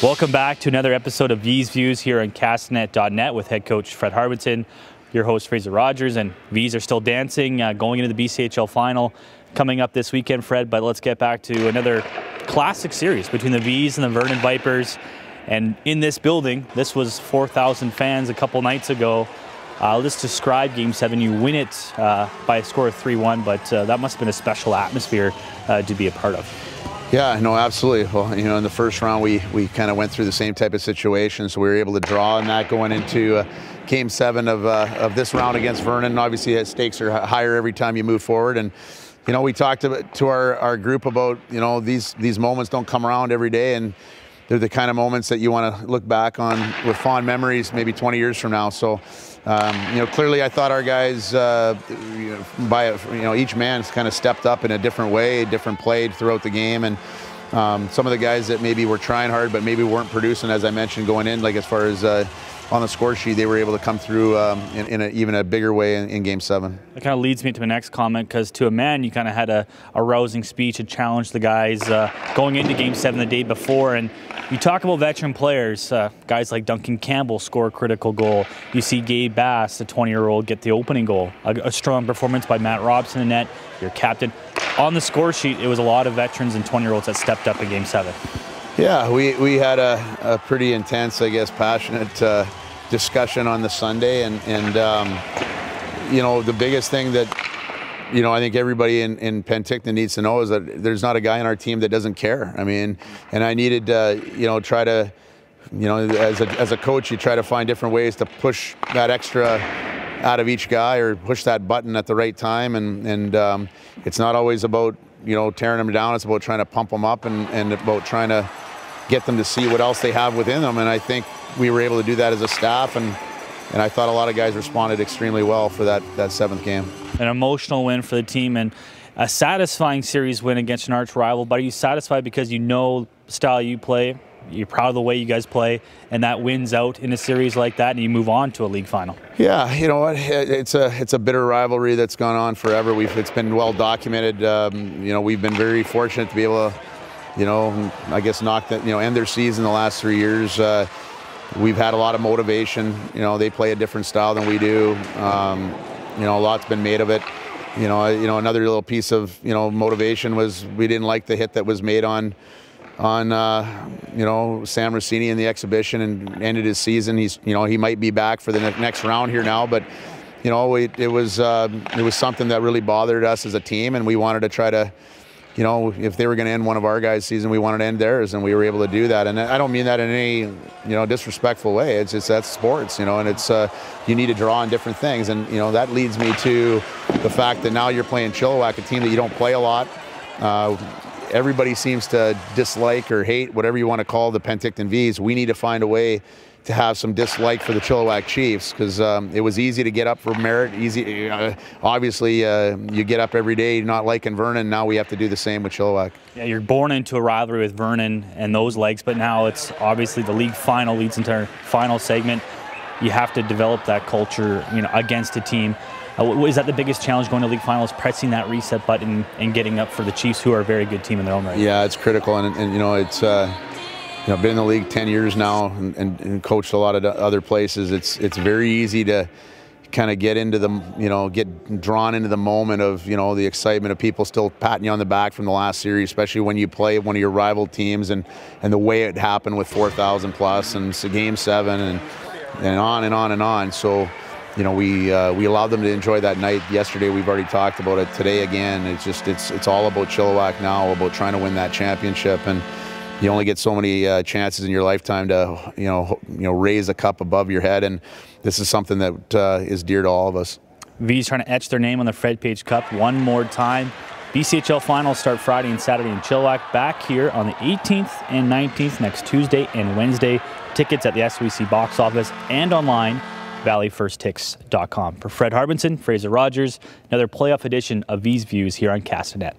Welcome back to another episode of Vees Views here on Castanet.net with head coach Fred Harbinson, your host Fraser Rogers, and Vees are still dancing, going into the BCHL final coming up this weekend, Fred. But let's get back to another classic series between the Vees and the Vernon Vipers. And in this building, this was 4,000 fans a couple nights ago. Let's describe Game 7. You win it by a score of 3-1, but that must have been a special atmosphere to be a part of. Yeah, no, absolutely. Well, you know, in the first round, we kind of went through the same type of situation, so we were able to draw in that going into Game 7 of this round against Vernon. Obviously, the stakes are higher every time you move forward, and you know, we talked to our group about, you know, these moments don't come around every day, and they're the kind of moments that you want to look back on with fond memories maybe 20 years from now. So, you know, clearly I thought our guys, each man's kind of stepped up in a different way, different play throughout the game. And some of the guys that maybe were trying hard but maybe weren't producing, as I mentioned, going in, like as far as on the score sheet, they were able to come through in even a bigger way in Game 7. That kind of leads me to my next comment, because to a man, you kind of had a rousing speech to challenge the guys going into Game 7 the day before. And you talk about veteran players, guys like Duncan Campbell score a critical goal. You see Gabe Bass, the 20-year-old, get the opening goal. A strong performance by Matt Robson in net, your captain. On the score sheet, it was a lot of veterans and 20-year-olds that stepped up in Game 7. Yeah, we had a pretty intense, I guess, passionate discussion on the Sunday, and you know, the biggest thing that, you know, I think everybody in Penticton needs to know is that there's not a guy on our team that doesn't care. I mean, and I needed you know, try to, you know, as a coach, you try to find different ways to push that extra out of each guy, or push that button at the right time, and it's not always about, you know, tearing them down. It's about trying to pump them up, and about trying to get them to see what else they have within them. And I think we were able to do that as a staff, and I thought a lot of guys responded extremely well for that seventh game. An emotional win for the team, and a satisfying series win against an arch rival. But are you satisfied because you know the style you play, you're proud of the way you guys play, and that wins out in a series like that, and you move on to a league final? Yeah, you know what? It's a bitter rivalry that's gone on forever. It's been well documented. You know, we've been very fortunate to be able to, you know, I guess end their season the last 3 years. We've had a lot of motivation. You know, they play a different style than we do. You know, a lot's been made of it. You know, another little piece of, you know, motivation was we didn't like the hit that was made on you know, Sam Rossini in the exhibition, and ended his season. You know, he might be back for the next round here now, but you know, it was something that really bothered us as a team, and we wanted to try to, you know, if they were going to end one of our guys' season, we wanted to end theirs, and we were able to do that. And I don't mean that in any, you know, disrespectful way. It's just, that's sports, you know, and it's you need to draw on different things, and you know, that leads me to the fact that now you're playing Chilliwack, a team that you don't play a lot. Everybody seems to dislike or hate, whatever you want to call the Penticton Vees. We need to find a way to have some dislike for the Chilliwack Chiefs, because it was easy to get up for merit. Obviously, you get up every day not liking Vernon. Now we have to do the same with Chilliwack. Yeah, you're born into a rivalry with Vernon and those legs, but now it's obviously the league final leads into our final segment. You have to develop that culture, you know, against a team. Is that the biggest challenge going to league finals, pressing that reset button and getting up for the Chiefs, who are a very good team in their own right? Yeah, it's critical, and you know, it's you know, been in the league 10 years now, and coached a lot of other places. It's very easy to kind of get into the, you know, get drawn into the moment of, you know, the excitement of people still patting you on the back from the last series, especially when you play one of your rival teams, and the way it happened with 4,000 plus, and it's Game 7, and on and on and on. So, you know, we allowed them to enjoy that night yesterday. We've already talked about it today again. It's just it's all about Chilliwack now, about trying to win that championship, and you only get so many chances in your lifetime to you know raise a cup above your head, and this is something that is dear to all of us. Vees trying to etch their name on the Fred Page Cup one more time. BCHL finals start Friday and Saturday in Chilliwack. Back here on the 18th and 19th next Tuesday and Wednesday. Tickets at the SWC box office and online. valleyfirsttix.com. For Fred Harbinson, Fraser Rogers, another playoff edition of Vees Views here on Castanet.